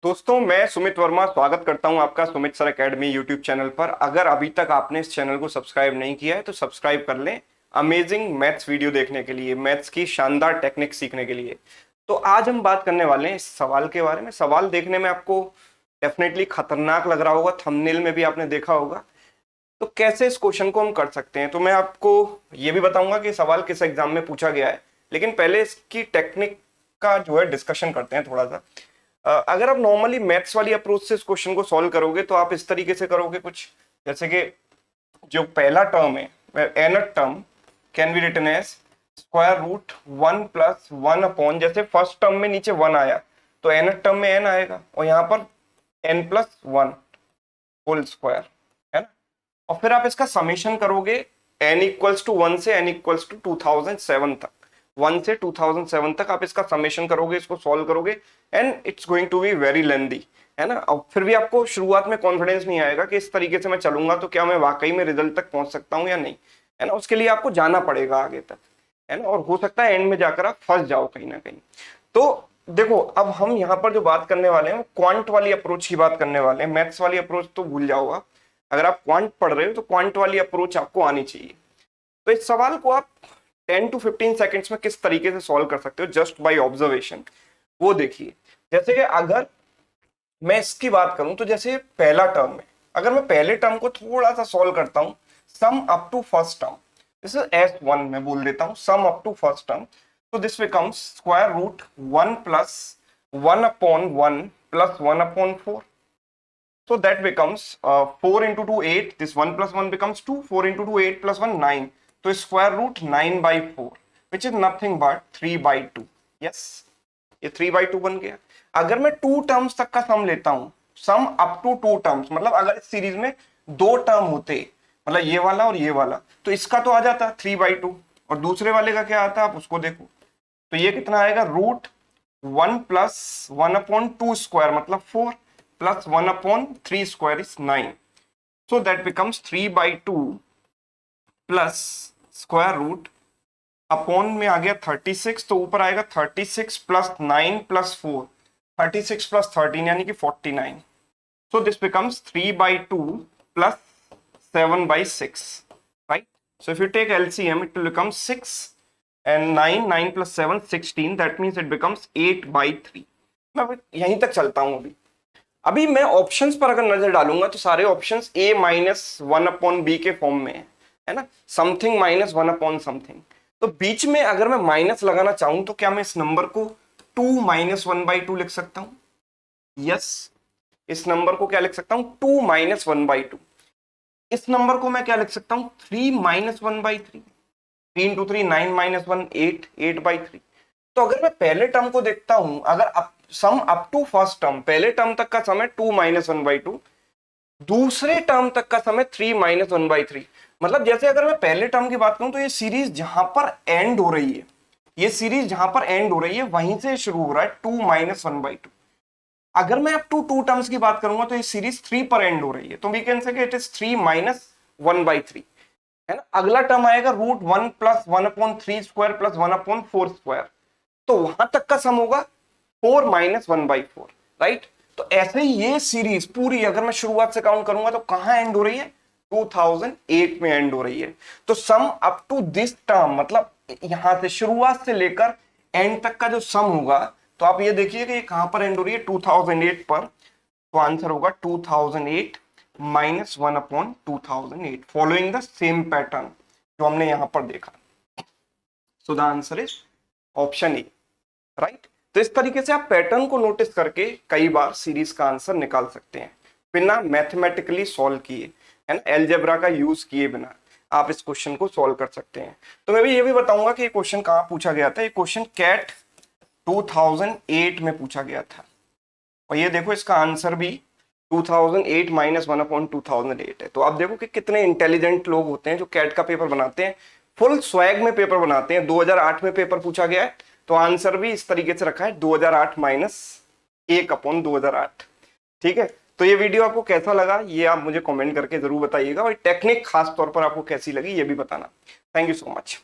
दोस्तों, मैं सुमित वर्मा स्वागत करता हूं आपका Sumit sir academy YouTube channel पर। अगर अभी तक आपने इस चैनल को सब्सक्राइब नहीं किया है तो सब्सक्राइब कर लें अमेजिंग मैथ्स वीडियो देखने के लिए, मैथ्स की शानदार टेक्निक सीखने के लिए। तो आज हम बात करने वाले हैं इस सवाल के बारे में। सवाल देखने में आपको डेफिनेटली खतरनाक लग रहा होगा, थंबनेल में भी आपने देखा होगा। तो कैसे इस क्वेश्चन को हम कर सकते हैं, तो मैं आपको ये भी बताऊंगा कि सवाल किस एग्जाम में पूछा गया है। लेकिन पहले इसकी टेक्निक का जो है डिस्कशन करते हैं थोड़ा सा। अगर आप नॉर्मली मैथ्स वाली अप्रोच से इस क्वेश्चन को सॉल्व करोगे तो आप इस तरीके से करोगे कुछ, जैसे कि जो पहला टर्म है, nth term can be written as square root 1+1 जैसे फर्स्ट टर्म में नीचे 1 आया तो nth टर्म में n आएगा और यहाँ पर n+1 होल स्क्वायर है ना। और फिर आप इसका समेशन करोगे n=1 से n=2007 तक। 1 से 2007 तक आप इसका समेशन करोगे, इसको सॉल्व करोगे and it's going to be very lengthy, है ना। और फिर भी आपको शुरुआत में कॉन्फिडेंस नहीं आएगा कि इस तरीके से मैं चलूंगा तो क्या मैं वाकई में रिजल्ट तक पहुंच सकता हूं या नहीं, है ना। उसके लिए आपको जाना पड़ेगा आगे तक, है ना, और हो सकता है एंड में जाकर आप फंस जाओ कहीं ना कहीं। तो देखो, अब हम यहाँ पर जो बात करने वाले हैं क्वांट वाली अप्रोच की बात करने वाले हैं। मैथ्स वाली अप्रोच तो भूल जाओ आप। अगर आप क्वांट पढ़ रहे हो तो क्वांट वाली अप्रोच आपको आनी चाहिए। तो इस सवाल को आप 10 to 15 सेकेंड्स में किस तरीके से सॉल्व कर सकते हो जस्ट बाय ऑब्जर्वेशन, वो देखिए। जैसे कि अगर मैं इसकी बात करूं तो जैसे पहला टर्म है, अगर मैं पहले टर्म को थोड़ा सा सॉल्व करता हूं, sum up to first term, this is S1 मैं बोल देता हूं, sum up to first term. तो this becomes square root 1+1/1 plus 1/4। So that becomes 4 into 2 8, this 1+1 becomes 2, 4 into 2 8 plus 1 9, तो square root 9/4 which is nothing but 3/2। yes, ये 3/2 बन गया। अगर मैं 2 टर्म्स तक का सम लेता हूं, सम अप टू 2 टर्म्स, मतलब अगर इस सीरीज में 2 टर्म होते, मतलब ये वाला और ये वाला, तो इसका तो आ जाता 3/2 और दूसरे वाले का क्या आता आप उसको देखो। तो ये कितना आएगा, रूट 1+1/2 स्क्वायर मतलब 4 plus 1/3 square is 9. So that becomes 3/2 plus square root upon में आ गया 36, तो ऊपर आएगा 36 plus 9 plus 4, 36 plus 13 यानी कि 49. So this becomes 3/2 plus 7/6, right? So if you take LCM, it will become 6 and 9 plus 7 16. That means it becomes 8/3. मैं यहीं तक चलता हूं अभी मैं ऑप्शंस पर अगर नजर डालूंगा तो सारे ऑप्शंस a-1/b के फॉर्म में है ना, समथिंग -1 समथिंग। तो बीच में अगर मैं माइनस लगाना चाहूं तो क्या मैं इस नंबर को 2 - 1/2 लिख सकता हूं? यस, इस नंबर को क्या लिख सकता हूं, 2 - 1/2। इस नंबर को मैं क्या लिख सकता हूं, 3 - 1/3। 3 into 3 9 - 1 8, 8/3। तो अगर मैं पहले टर्म को देखता हूं, अगर sum up to first term, पहले टर्म तक का सम है 2 - 1/2, दूसरे टर्म तक का सम है 3 - 1/3। मतलब जैसे अगर मैं पहले टर्म की बात करूं तो ये सीरीज जहां पर एंड हो रही है, ये सीरीज जहां पर एंड हो रही है वहीं से शुरू हो रहा है 2 - 1/2। अगर मैं अप टू 2 टर्म्स की बात करूंगा तो ये सीरीज 3 पर एंड हो रही है, तो we can say it is 3 - 1/3, है ना। अगला टर्म आएगा रूट 1 + 1/3 स्क्वायर प्लस 1/4 स्क्वायर, तो वहां तक का सम होगा 4 - 1/4, राइट। तो ऐसे ही ये सीरीज पूरी अगर मैं शुरुआत से काउंट करूंगा तो कहां एंड हो रही है, 2008 में एंड हो रही है। तो sum up to this term मतलब यहां से शुरुआत से लेकर एंड तक का जो सम होगा, तो आप ये देखिए कि ये कहां पर एंड हो रही है, 2008 पर। तो आंसर होगा 2008 - 1/2008, फॉलोइंग द सेम पैटर्न जो हमने यहां पर देखा। So the answer is option A, right. तो इस तरीके से आप पैटर्न को नोटिस करके कई बार सीरीज का आंसर निकाल सकते हैं बिना मैथमेटिकली सॉल्व किए, है ना, अलजेब्रा का यूज किए बिना आप इस क्वेश्चन को सॉल्व कर सकते हैं। तो मैं भी ये भी बताऊंगा कि ये क्वेश्चन कहां पूछा गया था। ये क्वेश्चन कैट 2008 में पूछा गया था और ये देखो इसका आंसर भी 2008 - 1/2008 है। तो आप देखो कि कितने इंटेलिजेंट लोग होते हैं जो कैट का पेपर बनाते हैं, फुल स्वैग में पेपर बनाते हैं। 2008 में पेपर पूछा गया है तो आंसर भी इस तरीके से रखा है 2008 - 1/2008। ठीक है, तो ये वीडियो आपको कैसा लगा ये आप मुझे कमेंट करके जरूर बताइएगा और टेक्निक खास तौर पर आपको कैसी लगी ये भी बताना। Thank you so much.